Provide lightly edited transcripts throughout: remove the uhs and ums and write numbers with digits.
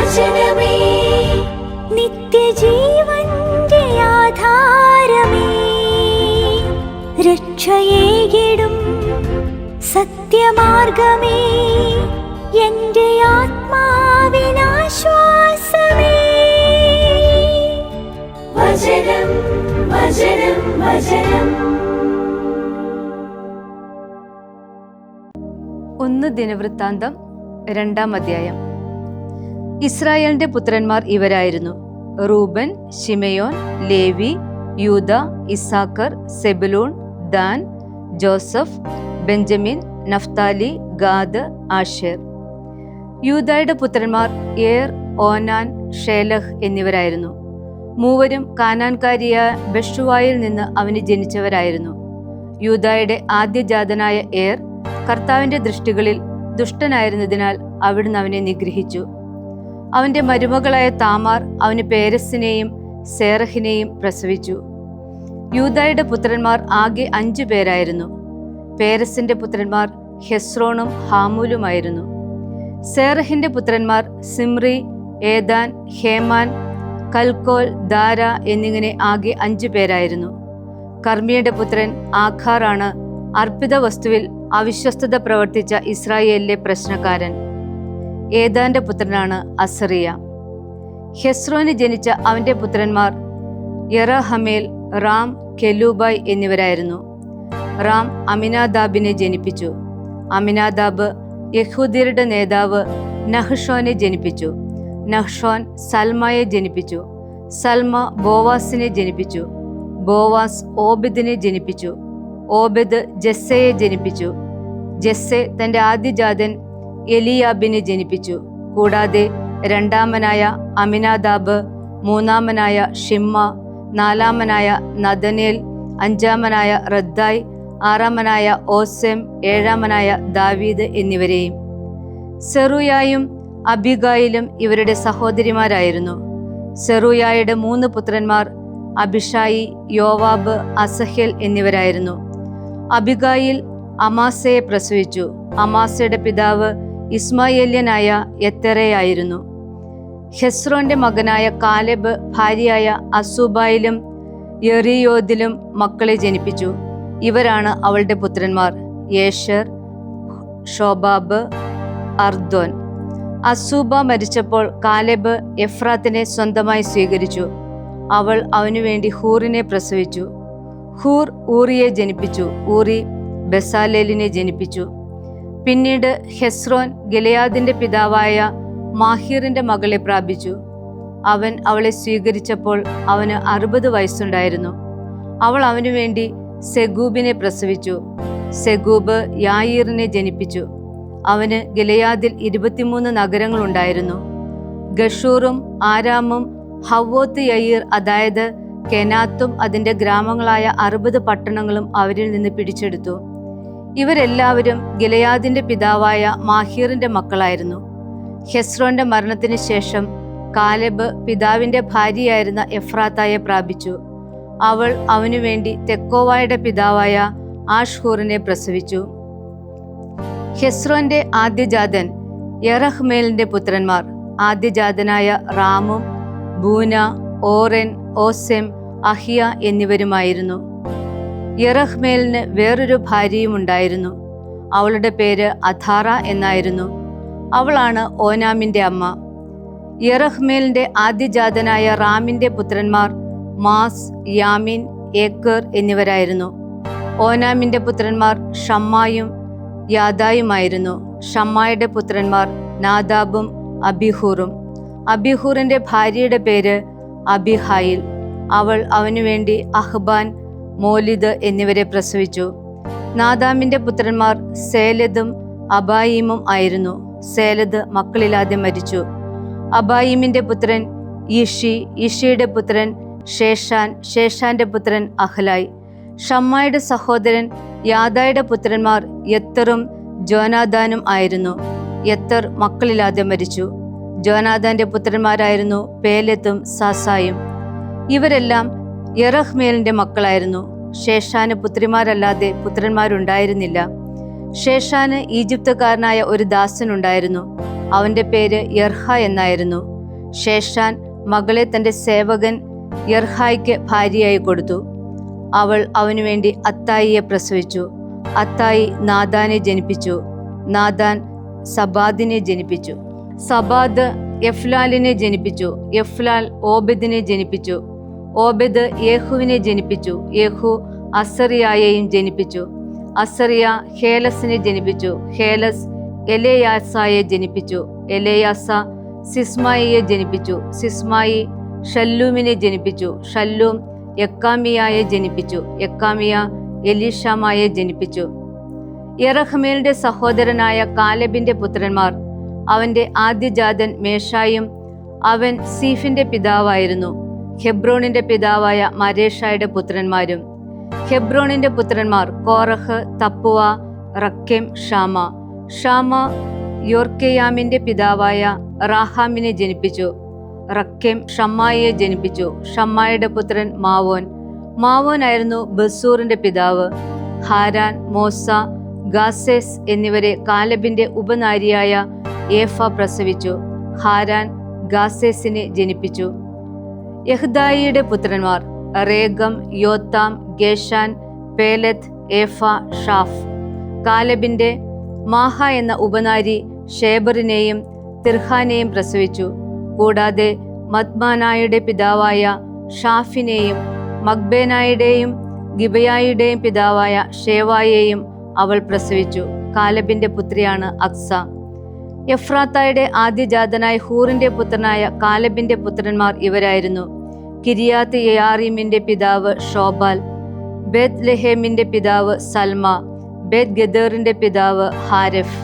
വചനമേ നിത്യജീവന്റെ ആധാരമേ, രക്ഷയേകിടും സത്യമാർഗമേ, എന്റെ ആത്മാവിനാശ്വാസമേ. വചനം വചനം വചനം. 1 ദിനവൃത്താന്തം 2-ാം അധ്യായം. ഇസ്രായേലിന്റെ പുത്രന്മാർ ഇവരായിരുന്നു: Reuben, Simeon, Levi, Judah, Issachar, Zebulun, Dan, Joseph, Benjamin, Naphtali, Gad, Asher. യൂദായുടെ പുത്രന്മാർ ഏർ, ഓനാൻ, ഷേലഹ് എന്നിവരായിരുന്നു. മൂവരും കാനാൻകാരിയായ ബെഷുവായിൽ നിന്ന് അവന് ജനിച്ചവരായിരുന്നു. യൂദായുടെ ആദ്യജാതനായ ഏർ കർത്താവിന്റെ ദൃഷ്ടികളിൽ ദുഷ്ടനായിരുന്നതിനാൽ അവിടുന്ന് അവനെ നിഗ്രഹിച്ചു. അവന്റെ മരുമകളായ താമാർ അവന് പേരസിനെയും സേറഹിനെയും പ്രസവിച്ചു. യൂദായുടെ പുത്രന്മാർ ആകെ 5 പേരായിരുന്നു. പേരസിന്റെ പുത്രന്മാർ ഹെസ്രോണും ഹാമൂലുമായിരുന്നു. സേറഹിന്റെ പുത്രന്മാർ സിമ്രി, ഏദാൻ, ഹേമാൻ, കൽക്കോൽ, ദാര എന്നിങ്ങനെ ആകെ 5 പേരായിരുന്നു. കർമ്മിയുടെ പുത്രൻ ആഖാറാണ് അർപ്പിത വസ്തുവിൽ അവിശ്വസ്തത പ്രവർത്തിച്ച ഇസ്രായേലിലെ പ്രശ്നക്കാരൻ. ഏദാന്റെ പുത്രനാണ് അസറിയ. ഹെസ്രോന് ജനിച്ച അവന്റെ പുത്രന്മാർ യെറഹമേൽ, റാം, കെലൂബായ് എന്നിവരായിരുന്നു. റാം അമിനാദാബിനെ ജനിപ്പിച്ചു. അമിനാദാബ് യഹൂദ്യരുടെ നേതാവ് നഹ്ഷോനെ ജനിപ്പിച്ചു. നഹ്ഷോൻ സൽമയെ ജനിപ്പിച്ചു. സൽമ ബോവാസിനെ ജനിപ്പിച്ചു. ബോവാസ് ഓബെദിനെ ജനിപ്പിച്ചു. ഓബെദ് ജെസ്സയെ ജനിപ്പിച്ചു. ജെസ്സെ തന്റെ ആദ്യജാതൻ എലിയാബിനെ ജനിപ്പിച്ചു. കൂടാതെ രണ്ടാമനായ അമിനാദാബ്, മൂന്നാമനായ ഷിമ്മ, നാലാമനായ നദനേൽ, അഞ്ചാമനായ റദ്ദായ്, ആറാമനായ ഓസെം, ഏഴാമനായ ദാവീദ് എന്നിവരെയും. സെറൂയായും അബിഗായിലും ഇവരുടെ സഹോദരിമാരായിരുന്നു. സെറൂയായുടെ 3 പുത്രന്മാർ അബിഷായി, യോവാബ്, അസഹേൽ എന്നിവരായിരുന്നു. അബിഗായിൽ അമാസയെ പ്രസവിച്ചു. അമാസയുടെ പിതാവ് ഇസ്മായേല്യനായ യെത്തെരയായിരുന്നു. ഹെസ്രോന്റെ മകനായ കാലെബ് ഭാര്യയായ അസൂബായിലും യെറിയോദിലും മക്കളെ ജനിപ്പിച്ചു. ഇവരാണ് അവളുടെ പുത്രന്മാർ: യേശർ, ഷോബാബ്, അർദോൻ. അസൂബ മരിച്ചപ്പോൾ കാലെബ് എഫ്രാത്തിനെ സ്വന്തമായി സ്വീകരിച്ചു. അവൾ അവനുവേണ്ടി ഹൂറിനെ പ്രസവിച്ചു. ഹൂർ ഊറിയെ ജനിപ്പിച്ചു. ഊറി ബെസാലേലിനെ ജനിപ്പിച്ചു. പിന്നീട് ഹെസ്രോൻ ഗിലെയാദിന്റെ പിതാവായ മാഹീറിന്റെ മകളെ പ്രാപിച്ചു. അവൻ അവളെ സ്വീകരിച്ചപ്പോൾ അവന് 60 വയസ്സുണ്ടായിരുന്നു. അവൾ അവനു വേണ്ടി സെഗൂബിനെ പ്രസവിച്ചു. സെഗൂബ് യായീറിനെ ജനിപ്പിച്ചു. അവന് ഗിലെയാദിൽ 23 നഗരങ്ങളുണ്ടായിരുന്നു. ഗഷൂറും ആരാമും ഹവ്വോത്ത് യയീർ, അതായത് കെനാത്തും അതിന്റെ ഗ്രാമങ്ങളായ 60 പട്ടണങ്ങളും അവരിൽ നിന്ന് പിടിച്ചെടുത്തു. ഇവരെല്ലാവരും ഗിലെയാദിന്റെ പിതാവായ മാഹീറിന്റെ മക്കളായിരുന്നു. ഹെസ്രോന്റെ മരണത്തിന് ശേഷം കാലെബ് പിതാവിന്റെ ഭാര്യയായിരുന്ന എഫ്രാത്തായെ പ്രാപിച്ചു. അവൾ അവനു വേണ്ടി തെക്കോവായുടെ പിതാവായ ആഷ്ഹൂറിനെ പ്രസവിച്ചു. ഹെസ്രോന്റെ ആദ്യജാതൻ യെറഹ്മേലിന്റെ പുത്രന്മാർ ആദ്യജാതനായ റാമും ബൂന, ഓറൻ, ഓസെം, അഹിയ എന്നിവരുമായിരുന്നു. യെറഹ്മേലിന് വേറൊരു ഭാര്യയും ഉണ്ടായിരുന്നു. അവളുടെ പേര് അഥാറ എന്നായിരുന്നു. അവളാണ് ഓനാമിന്റെ അമ്മ. യെറഹ്മേലിന്റെ ആദ്യജാതനായ റാമിന്റെ പുത്രന്മാർ മാസ്, യാമിൻ, ഏക്കർ എന്നിവരായിരുന്നു. ഓനാമിന്റെ പുത്രന്മാർ ഷമ്മായും യാദായുമായിരുന്നു. ഷമ്മായുടെ പുത്രന്മാർ നാദാബും അബിഹൂറും. അബിഹൂറിന്റെ ഭാര്യയുടെ പേര് അബിഹായിൽ. അവൾ അവനു വേണ്ടി അഹ്ബാൻ, മോലിദ് എന്നിവരെ പ്രസവിച്ചു. നാദാമിന്റെ പുത്രന്മാർ സേലദും അബായിമും ആയിരുന്നു. സേലദ് മക്കളില്ലാതെ മരിച്ചു. അബായിമിന്റെ പുത്രൻ യിഷി, യിഷിയുടെ പുത്രൻ ശേഷാൻ, ശേഷാന്റെ പുത്രൻ അഹ്ലായ്. ഷമ്മായുടെ സഹോദരൻ യാദായുടെ പുത്രന്മാർ യെത്തറും ജോനാദാനും ആയിരുന്നു. യെത്തർ മക്കളില്ലാതെ മരിച്ചു. ജോനാദാന്റെ പുത്രന്മാരായിരുന്നു പേലെത്തും സാസായും. ഇവരെല്ലാം യെറഹ്മേലിന്റെ മക്കളായിരുന്നു. ശേഷാന് പുത്രിമാരല്ലാതെ പുത്രന്മാരുണ്ടായിരുന്നില്ല. ശേഷാന് ഈജിപ്തുകാരനായ ഒരു ദാസനുണ്ടായിരുന്നു. അവന്റെ പേര് യർഹ എന്നായിരുന്നു. ശേഷാൻ മകളെ തൻ്റെ സേവകൻ യർഹായ്ക്ക് ഭാര്യയായി കൊടുത്തു. അവൾ അവനു വേണ്ടി അത്തായിയെ പ്രസവിച്ചു. അത്തായി നാദാനെ ജനിപ്പിച്ചു. നാദാൻ സബാദിനെ ജനിപ്പിച്ചു. സബാദ് എഫ്ലാലിനെ ജനിപ്പിച്ചു. എഫ്ലാൽ ഓബദിനെ ജനിപ്പിച്ചു. ഓബദ് യേഹുവിനെ ജനിപ്പിച്ചു. യേഹു അസറിയായെയും ജനിപ്പിച്ചു. അസറിയ ഹേലസിനെ ജനിപ്പിച്ചു. ഹേലസ് എലേയാസായെ ജനിപ്പിച്ചു. എലേയാസ സിസ്മായിയെ ജനിപ്പിച്ചു. സിസ്മായി ഷല്ലൂമിനെ ജനിപ്പിച്ചു. ഷല്ലൂം യക്കാമിയായെ ജനിപ്പിച്ചു. യക്കാമിയ എലീഷാമായെ ജനിപ്പിച്ചു. യറഹ്മേലിന്റെ സഹോദരനായ കാലെബിന്റെ പുത്രന്മാർ: അവന്റെ ആദ്യജാതൻ മേഷായും അവൻ സീഫിന്റെ പിതാവായിരുന്നു. ഹെബ്രോണിന്റെ പിതാവായ മരേഷായുടെ പുത്രന്മാരും. ഹെബ്രോണിന്റെ പുത്രന്മാർ കോറഹ്, തപ്പുവ, റക്കെം, ഷാമ. ഷാമ യോർക്കെയാമിന്റെ പിതാവായ റാഹാമിനെ ജനിപ്പിച്ചു. റക്കെം ഷമ്മായിയെ ജനിപ്പിച്ചു. ഷമ്മായിയുടെ പുത്രൻ മാവോൻ. മാവോനായിരുന്നു ബസൂറിന്റെ പിതാവ്. ഹാരാൻ, മോസ, ഗാസേസ് എന്നിവരെ കാലെബിന്റെ ഉപനാരിയായ ഏഫ പ്രസവിച്ചു. ഹാരാൻ ഗാസേസിനെ ജനിപ്പിച്ചു. യഹ്ദായിയുടെ പുത്രന്മാർ: റേഗം, യോത്താം, ഗേഷാൻ, പേലെത്ത്, ഏഫ, ഷാഫ്. കാലെബിന്റെ മാഹ എന്ന ഉപനാരി ഷേബറിനെയും തിർഹാനെയും പ്രസവിച്ചു. കൂടാതെ മദ്മാനായുടെ പിതാവായ ഷാഫിനെയും മഗ്ബേനായുടെയും ഗിബയായുടെയും പിതാവായ ഷേവായെയും അവൾ പ്രസവിച്ചു. കാലെബിന്റെ പുത്രിയാണ് അക്സ. എഫ്രാത്തായുടെ ആദ്യജാതനായ ഹൂറിന്റെ പുത്രനായ കാലെബിന്റെ പുത്രന്മാർ ഇവരായിരുന്നു: കിരിയാത്ത് യയാറീമിന്റെ പിതാവ് ഷോബാൽ, ബേത് ലെഹേമിന്റെ പിതാവ് സൽമ, ബേത് ഗദറിന്റെ പിതാവ് ഹാരെഫ്.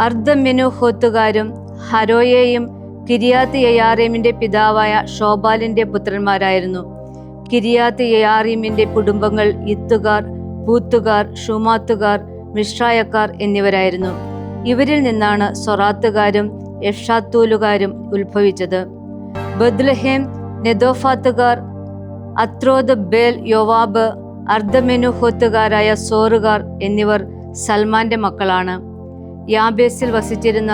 അർദ്ധമെനുഹോത്തുകാരും ഹരോയെയും കിരിയാത്ത് യയാറീമിന്റെ പിതാവായ ഷോബാലിന്റെ പുത്രന്മാരായിരുന്നു. കിരിയാത്ത് യയാറീമിന്റെ കുടുംബങ്ങൾ ഇത്തുകാർ, പൂത്തുകാർ, ഷൂമാത്തുകാർ, മിശ്രായക്കാർ എന്നിവരായിരുന്നു. ഇവരിൽ നിന്നാണ് സൊറാത്തുകാരും എഷാത്തൂലുകാരും ഉത്ഭവിച്ചത്. ബദ്ലഹേം നെതോഫാത്തുകാർ, അത്രോദ്, ബേൽ, യോവാബ്, അർദ്ധമെനുഹോത്തുകാരായ സോറുകാർ എന്നിവർ സൽമാന്റെ മക്കളാണ്. യാബേസിൽ വസിച്ചിരുന്ന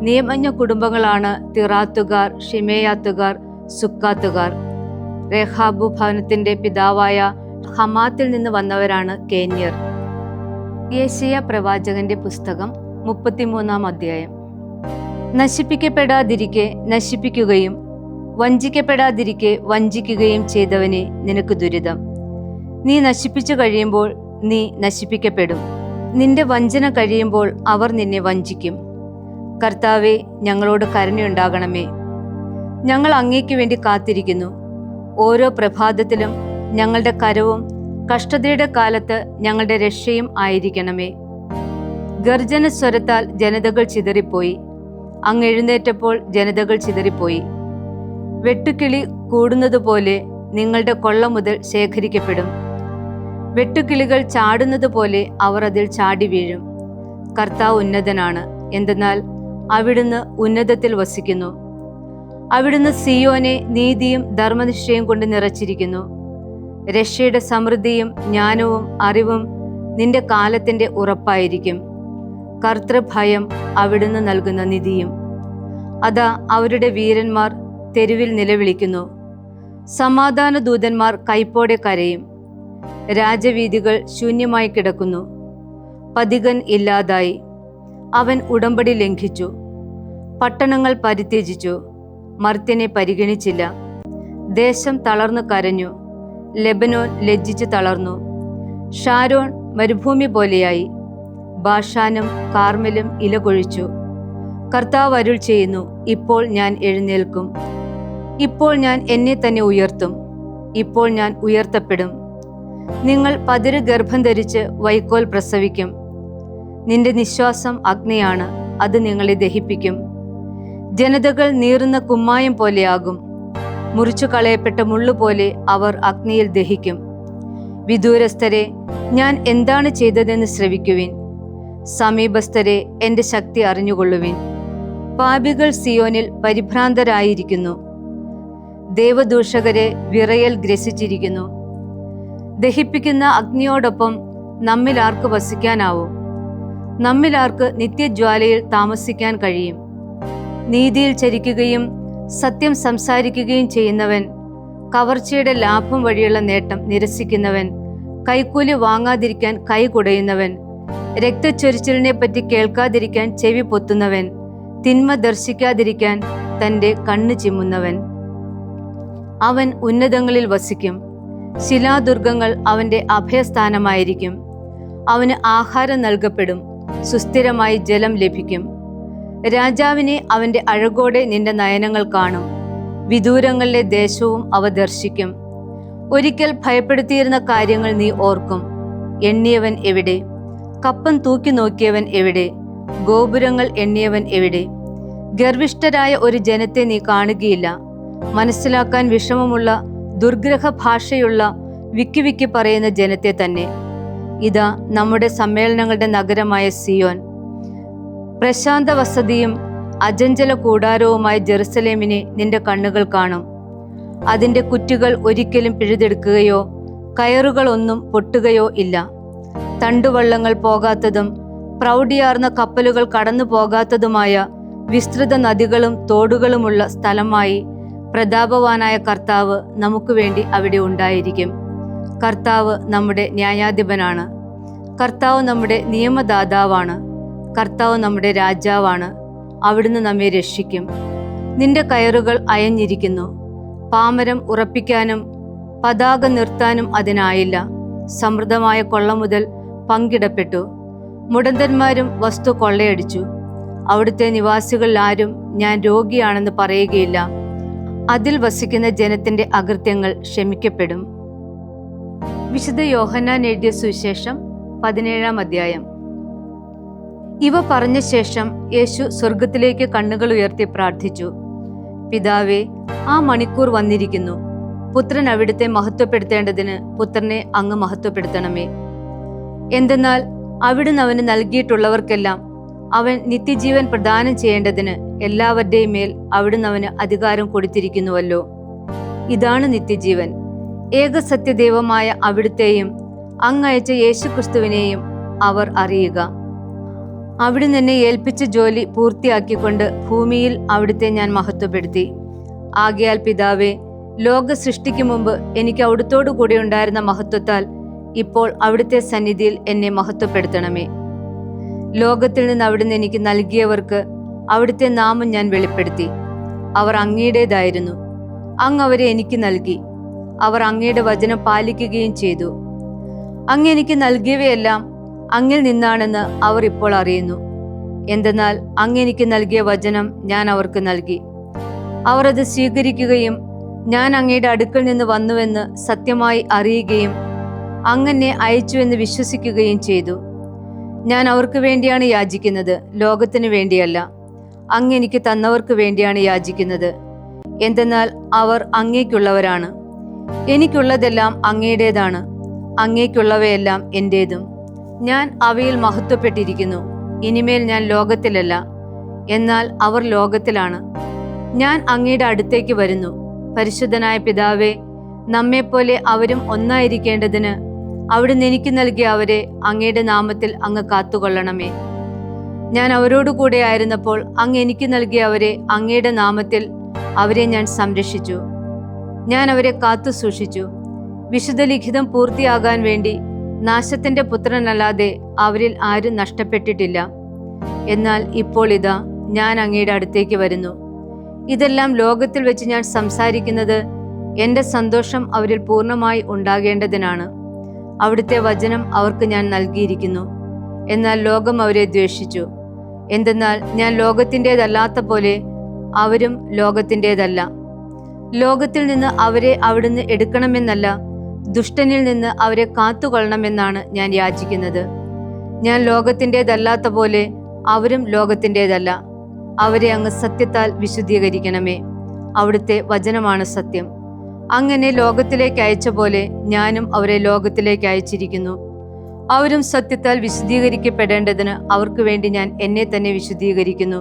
നിയമജ്ഞ കുടുംബങ്ങളാണ് തിറാത്തുകാർ, ഷിമേയാത്തുകാർ, സുക്കാത്തുകാർ. രേഹാബു ഭവനത്തിന്റെ പിതാവായ ഹമാത്തിൽ നിന്ന് വന്നവരാണ് കേന്യർ. യെശയ്യാ പ്രവാചകന്റെ പുസ്തകം 33-ാം അധ്യായം. നശിപ്പിക്കപ്പെടാതിരിക്കെ നശിപ്പിക്കുകയും വഞ്ചിക്കപ്പെടാതിരിക്കെ വഞ്ചിക്കുകയും ചെയ്തവനെ നിനക്ക് ദുരിതം. നീ നശിപ്പിച്ചു കഴിയുമ്പോൾ നീ നശിപ്പിക്കപ്പെടും. നിന്റെ വഞ്ചന കഴിയുമ്പോൾ അവർ നിന്നെ വഞ്ചിക്കും. കർത്താവേ, ഞങ്ങളോട് കരുണയുണ്ടാകണമേ. ഞങ്ങൾ അങ്ങേക്ക് വേണ്ടി കാത്തിരിക്കുന്നു. ഓരോ പ്രഭാതത്തിലും ഞങ്ങളുടെ കരവും കഷ്ടതയുടെ കാലത്ത് ഞങ്ങളുടെ രക്ഷയും ആയിരിക്കണമേ. ഗർജന സ്വരത്താൽ ജനതകൾ ചിതറിപ്പോയി. അങ്ങ് എഴുന്നേറ്റപ്പോൾ ജനതകൾ ചിതറിപ്പോയി. വെട്ടുക്കിളി കൂടുന്നതുപോലെ നിങ്ങളുടെ കൊള്ള മുതൽ ശേഖരിക്കപ്പെടും. വെട്ടുക്കിളികൾ ചാടുന്നത് പോലെ അവർ അതിൽ ചാടി വീഴും. കർത്താവ് ഉന്നതനാണ്, എന്തെന്നാൽ അവിടുന്ന് ഉന്നതത്തിൽ വസിക്കുന്നു. അവിടുന്ന് സിയോനെ നീതിയും ധർമ്മനിഷ്ഠയും കൊണ്ട് നിറച്ചിരിക്കുന്നു. രക്ഷയുടെ സമൃദ്ധിയും ജ്ഞാനവും അറിവും നിന്റെ കാലത്തിന്റെ ഉറപ്പായിരിക്കും. കർത്തൃഭയം അവിടുന്ന് നൽകുന്ന നിധിയും. അതാ അവരുടെ വീരന്മാർ തെരുവിൽ നിലവിളിക്കുന്നു. സമാധാന ദൂതന്മാർ കൈപ്പോടെ കരയും. രാജവീഥികൾ ശൂന്യമായി കിടക്കുന്നു. പതികൻ ഇല്ലാതായി. അവൻ ഉടമ്പടി ലംഘിച്ചു. പട്ടണങ്ങൾ പരിത്യജിച്ചു. മർത്യനെ പരിഗണിച്ചില്ല. ദേശം തളർന്നു കരഞ്ഞു. ലെബനോൻ ലജ്ജിച്ച് തളർന്നു. ഷാരോൺ മരുഭൂമി പോലെയായി. ബാഷാനും കാർമെലും ഇലകൊഴിച്ചു. കർത്താവ് അരുൾ ചെയ്യുന്നു, ഇപ്പോൾ ഞാൻ എഴുന്നേൽക്കും. ഇപ്പോൾ ഞാൻ എന്നെ തന്നെ ഉയർത്തും. ഇപ്പോൾ ഞാൻ ഉയർത്തപ്പെടും. നിങ്ങൾ പതിര് ഗർഭം ധരിച്ച് വൈക്കോൽ പ്രസവിക്കും. നിന്റെ നിശ്വാസം അഗ്നിയാണ്, അത് നിങ്ങളെ ദഹിപ്പിക്കും. ജനതകൾ നീറുന്ന കുമ്മായം പോലെയാകും. മുറിച്ചു കളയപ്പെട്ട മുള്ളുപോലെ അവർ അഗ്നിയിൽ ദഹിക്കും. വിദൂരസ്ഥരെ, ഞാൻ എന്താണ് ചെയ്തതെന്ന് ശ്രവിക്കുവിൻ. സമീപസ്ഥരെ, എൻ്റെ ശക്തി അറിഞ്ഞുകൊള്ളുവിൻ. പാപികൾ സിയോനിൽ പരിഭ്രാന്തരായിരിക്കുന്നു. ദേവദൂഷകരെ വിറയൽ ഗ്രസിച്ചിരിക്കുന്നു. ദഹിപ്പിക്കുന്ന അഗ്നിയോടൊപ്പം നമ്മിൽ ആർക്ക് വസിക്കാനാവും? നമ്മിൽ ആർക്ക് നിത്യജ്വാലയിൽ താമസിക്കാൻ കഴിയും? നീതിയിൽ ചരിക്കുകയും സത്യം സംസാരിക്കുകയും ചെയ്യുന്നവൻ, കവർച്ചയുടെ ലാഭം വഴിയുള്ള നേട്ടം നിരസിക്കുന്നവൻ, കൈക്കൂലി വാങ്ങാതിരിക്കാൻ കൈ കുടയുന്നവൻ, രക്തച്ചൊരിച്ചിലിനെ പറ്റി കേൾക്കാതിരിക്കാൻ ചെവി പൊത്തുന്നവൻ, തിന്മ ദർശിക്കാതിരിക്കാൻ തൻ്റെ കണ്ണ് ചിമ്മുന്നവൻ. അവൻ ഉന്നതങ്ങളിൽ വസിക്കും. ശിലാദുർഗങ്ങൾ അവൻ്റെ അഭയസ്ഥാനമായിരിക്കും. അവന് ആഹാരം നൽകപ്പെടും, സുസ്ഥിരമായി ജലം ലഭിക്കും. രാജാവിനെ അവൻ്റെ അഴകോടെ നിന്റെ നയനങ്ങൾ കാണും. വിദൂരങ്ങളിലെ ദേശവും അവ ദർശിക്കും. ഒരിക്കൽ ഭയപ്പെടുത്തിയിരുന്ന കാര്യങ്ങൾ നീ ഓർക്കും. എണ്ണിയവൻ എവിടെ? കപ്പം തൂക്കി നോക്കിയവൻ എവിടെ? ഗോപുരങ്ങൾ എണ്ണിയവൻ എവിടെ? ഗർവിഷ്ഠരായ ഒരു ജനത്തെ നീ കാണുകയില്ല. മനസ്സിലാക്കാൻ വിഷമമുള്ള ദുർഗ്രഹ ഭാഷയുള്ള വിക്കി വിക്കി പറയുന്ന ജനത്തെ തന്നെ. ഇതാ നമ്മുടെ സമ്മേളനങ്ങളുടെ നഗരമായ സിയോൻ, പ്രശാന്ത വസതിയും അജഞ്ചല കൂടാരവുമായ ജെറുസലേമിനെ നിന്റെ കണ്ണുകൾ കാണും. അതിൻ്റെ കുറ്റികൾ ഒരിക്കലും പിഴുതെടുക്കുകയോ കയറുകളൊന്നും പൊട്ടുകയോ ഇല്ല. തണ്ടുവള്ളങ്ങൾ പോകാത്തതും പ്രൗഢിയാർന്ന കപ്പലുകൾ കടന്നു പോകാത്തതുമായ വിസ്തൃത നദികളും തോടുകളുമുള്ള സ്ഥലമായി പ്രതാപവാനായ കർത്താവ് നമുക്ക് വേണ്ടി അവിടെ ഉണ്ടായിരിക്കും. കർത്താവ് നമ്മുടെ ന്യായാധിപനാണ്. കർത്താവ് നമ്മുടെ നിയമദാതാവാണ്. കർത്താവ് നമ്മുടെ രാജാവാണ്. അവിടുന്ന് നമ്മെ രക്ഷിക്കും. നിന്റെ കയറുകൾ അയഞ്ഞിരിക്കുന്നു. പാമരം ഉറപ്പിക്കാനും പതാക നിർത്താനും അതിനായില്ല. സമൃദ്ധമായ കൊള്ള മുതൽ പങ്കിടപ്പെട്ടു. മുടന്തന്മാരും വസ്തു കൊള്ളയടിച്ചു. അവിടുത്തെ നിവാസികൾ ആരും ഞാൻ രോഗിയാണെന്ന് പറയുകയില്ല. അതിൽ വസിക്കുന്ന ജനത്തിന്റെ അകൃത്യങ്ങൾ ക്ഷമിക്കപ്പെടും. വിശുദ്ധ യോഹന്നാൻ എഴുതിയ സുവിശേഷം 17-ാം അധ്യായം. ഇവ പറഞ്ഞ ശേഷം യേശു സ്വർഗത്തിലേക്ക് കണ്ണുകൾ ഉയർത്തി പ്രാർത്ഥിച്ചു. പിതാവേ, ആ മണിക്കൂർ വന്നിരിക്കുന്നു. പുത്രൻ അവിടുത്തെ മഹത്വപ്പെടുത്തേണ്ടതിന് പുത്രനെ അങ്ങ് മഹത്വപ്പെടുത്തണമേ. എന്തെന്നാൽ അവിടുന്ന് അവന് നൽകിയിട്ടുള്ളവർക്കെല്ലാം അവൻ നിത്യജീവൻ പ്രദാനം ചെയ്യേണ്ടതിന് എല്ലാവരുടെയും മേൽ അവിടുന്ന് അവന് അധികാരം കൊടുത്തിരിക്കുന്നുവല്ലോ. ഇതാണ് നിത്യജീവൻ, ഏകസത്യദൈവമായ അവിടുത്തെയും അങ്ങയച്ച യേശുക്രിസ്തുവിനെയും അവർ അറിയുക. അവിടുന്ന് എന്നെ ഏൽപ്പിച്ച ജോലി പൂർത്തിയാക്കിക്കൊണ്ട് ഭൂമിയിൽ അവിടുത്തെ ഞാൻ മഹത്വപ്പെടുത്തി. ആകയാൽ പിതാവേ, ലോക സൃഷ്ടിക്ക് മുമ്പ് എനിക്ക് അവിടുത്തോടു കൂടെ ഉണ്ടായിരുന്ന മഹത്വത്താൽ ഇപ്പോൾ അവിടുത്തെ സന്നിധിയിൽ എന്നെ മഹത്വപ്പെടുത്തണമേ. ലോകത്തിൽ നിന്ന് അവിടുന്ന് എനിക്ക് നൽകിയവർക്ക് അവിടുത്തെ നാമം ഞാൻ വെളിപ്പെടുത്തി. അവർ അങ്ങയുടേതായിരുന്നു. അങ്ങ് അവരെ എനിക്ക് നൽകി. അവർ അങ്ങയുടെ വചനം പാലിക്കുകയും ചെയ്തു. അങ്ങ് എനിക്ക് നൽകിയവയെല്ലാം അങ്ങിൽ നിന്നാണെന്ന് അവർ ഇപ്പോൾ അറിയുന്നു. എന്തെന്നാൽ അങ്ങ് എനിക്ക് നൽകിയ വചനം ഞാൻ അവർക്ക് നൽകി. അവർ അത് സ്വീകരിക്കുകയും ഞാൻ അങ്ങയുടെ അടുക്കൽ നിന്ന് വന്നുവെന്ന് സത്യമായി അറിയുകയും അങ്ങനെ അയച്ചുവെന്ന് വിശ്വസിക്കുകയും ചെയ്തു. ഞാൻ അവർക്ക് വേണ്ടിയാണ് യാചിക്കുന്നത്, ലോകത്തിന് വേണ്ടിയല്ല. അങ്ങ് എനിക്ക് തന്നവർക്ക് വേണ്ടിയാണ് യാചിക്കുന്നത്. എന്തെന്നാൽ അവർ അങ്ങേക്കുള്ളവരാണ്. എനിക്കുള്ളതെല്ലാം അങ്ങയുടേതാണ്. അങ്ങേക്കുള്ളവയെല്ലാം എൻ്റേതും. ഞാൻ അവയിൽ മഹത്വപ്പെട്ടിരിക്കുന്നു. ഇനിമേൽ ഞാൻ ലോകത്തിലല്ല, എന്നാൽ അവർ ലോകത്തിലാണ്. ഞാൻ അങ്ങയുടെ അടുത്തേക്ക് വരുന്നു. പരിശുദ്ധനായ പിതാവേ, നമ്മെപ്പോലെ അവരും ഒന്നായിരിക്കേണ്ടതിന് അവിടുന്ന് എനിക്ക് നൽകിയ അവരെ അങ്ങയുടെ നാമത്തിൽ അങ്ങ് കാത്തുകൊള്ളണമേ. ഞാൻ അവരോടു കൂടെ ആയിരുന്നപ്പോൾ അങ്ങ് എനിക്ക് നൽകിയ അവരെ അങ്ങയുടെ നാമത്തിൽ അവരെ ഞാൻ സംരക്ഷിച്ചു. ഞാൻ അവരെ കാത്തു സൂക്ഷിച്ചു. വിശുദ്ധ ലിഖിതം പൂർത്തിയാകാൻ വേണ്ടി നാശത്തിന്റെ പുത്രനല്ലാതെ അവരിൽ ആരും നഷ്ടപ്പെട്ടിട്ടില്ല. എന്നാൽ ഇപ്പോൾ ഇതാ ഞാൻ അങ്ങയുടെ അടുത്തേക്ക് വരുന്നു. ഇതെല്ലാം ലോകത്തിൽ വെച്ച് ഞാൻ സംസാരിക്കുന്നത് എൻ്റെ സന്തോഷം അവരിൽ പൂർണ്ണമായി ഉണ്ടാകേണ്ടതിനാണ്. അവിടുത്തെ വചനം അവർക്ക് ഞാൻ നൽകിയിരിക്കുന്നു. എന്നാൽ ലോകം അവരെ ദ്വേഷിച്ചു. എന്തെന്നാൽ ഞാൻ ലോകത്തിൻ്റെതല്ലാത്ത പോലെ അവരും ലോകത്തിൻ്റെതല്ല. ലോകത്തിൽ നിന്ന് അവരെ അവിടുന്ന് എടുക്കണമെന്നല്ല, ദുഷ്ടനിൽ നിന്ന് അവരെ കാത്തുകൊള്ളണമെന്നാണ് ഞാൻ യാചിക്കുന്നത്. ഞാൻ ലോകത്തിൻ്റെതല്ലാത്ത പോലെ അവരും ലോകത്തിൻ്റെതല്ല. അവരെ അങ്ങ് സത്യത്താൽ വിശുദ്ധീകരിക്കണമേ. അവിടുത്തെ വചനമാണ് സത്യം. അങ്ങനെ ലോകത്തിലേക്ക് അയച്ച പോലെ ഞാനും അവരെ ലോകത്തിലേക്ക് അയച്ചിരിക്കുന്നു. അവരും സത്യത്താൽ വിശുദ്ധീകരിക്കപ്പെടേണ്ടതിന് അവർക്ക് വേണ്ടി ഞാൻ എന്നെ തന്നെ വിശുദ്ധീകരിക്കുന്നു.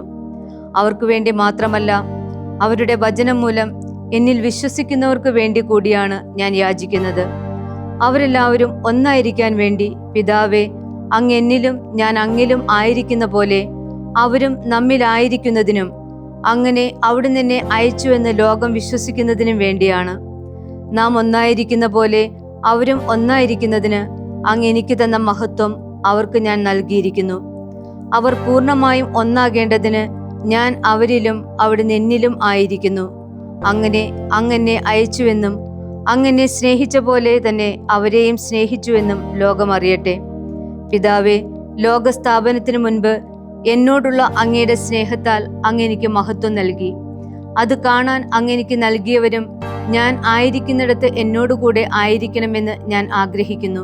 അവർക്ക് വേണ്ടി മാത്രമല്ല, അവരുടെ വചനം മൂലം എന്നിൽ വിശ്വസിക്കുന്നവർക്ക് വേണ്ടി കൂടിയാണ് ഞാൻ യാചിക്കുന്നത്. അവരെല്ലാവരും ഒന്നായിരിക്കാൻ വേണ്ടി പിതാവേ, അങ്ങ് എന്നിലും ഞാൻ അങ്ങിലും ആയിരിക്കുന്ന പോലെ അവരും നമ്മിലായിരിക്കുന്നതിനും അങ്ങനെ അവിടുന്ന് എന്നെ അയച്ചുവെന്ന് ലോകം വിശ്വസിക്കുന്നതിനും വേണ്ടിയാണ്. നാം ഒന്നായിരിക്കുന്ന പോലെ അവരും ഒന്നായിരിക്കുന്നതിന് അങ്ങ് എനിക്ക് തന്ന മഹത്വം അവർക്ക് ഞാൻ നൽകിയിരിക്കുന്നു. അവർ പൂർണ്ണമായും ഒന്നാകേണ്ടതിന് ഞാൻ അവരിലും അവിടുന്ന് എന്നിലും ആയിരിക്കുന്നു. അങ്ങനെ അങ്ങെന്നെ അയച്ചുവെന്നും അങ്ങെന്നെ സ്നേഹിച്ച പോലെ തന്നെ അവരെയും സ്നേഹിച്ചുവെന്നും ലോകം അറിയട്ടെ. പിതാവേ, ലോകസ്ഥാപനത്തിന് മുൻപ് എന്നോടുള്ള അങ്ങയുടെ സ്നേഹത്താൽ അങ്ങെനിക്ക് മഹത്വം നൽകി. അത് കാണാൻ അങ്ങെനിക്ക് നൽകിയവരും ഞാൻ ആയിരിക്കുന്നിടത്ത് എന്നോടുകൂടെ ആയിരിക്കണമെന്ന് ഞാൻ ആഗ്രഹിക്കുന്നു.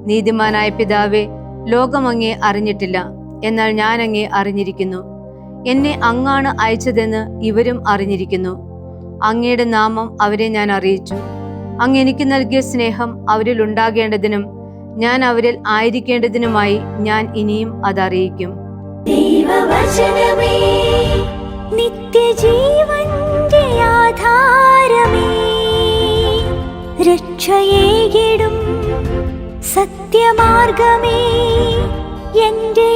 നീതിമാനായ പിതാവേ, ലോകം അങ്ങയെ അറിഞ്ഞിട്ടില്ല, എന്നാൽ ഞാൻ അങ്ങയെ അറിഞ്ഞിരിക്കുന്നു. എന്നെ അങ്ങാണ് അയച്ചതെന്ന് ഇവരും അറിഞ്ഞിരിക്കുന്നു. അങ്ങയുടെ നാമം അവരെ ഞാൻ അറിയിച്ചു. അങ്ങ് എനിക്ക് നൽകിയ സ്നേഹം അവരിൽ ഉണ്ടാകേണ്ടതിനും ഞാൻ അവരിൽ ആയിരിക്കേണ്ടതിനുമായി ഞാൻ ഇനിയും അതറിയിക്കും. ദൈവവചനമേ, നിത്യജീവന്റെ ആധാരമേ, രക്ഷയേകിടും സത്യമാർഗമേ, എന്റെ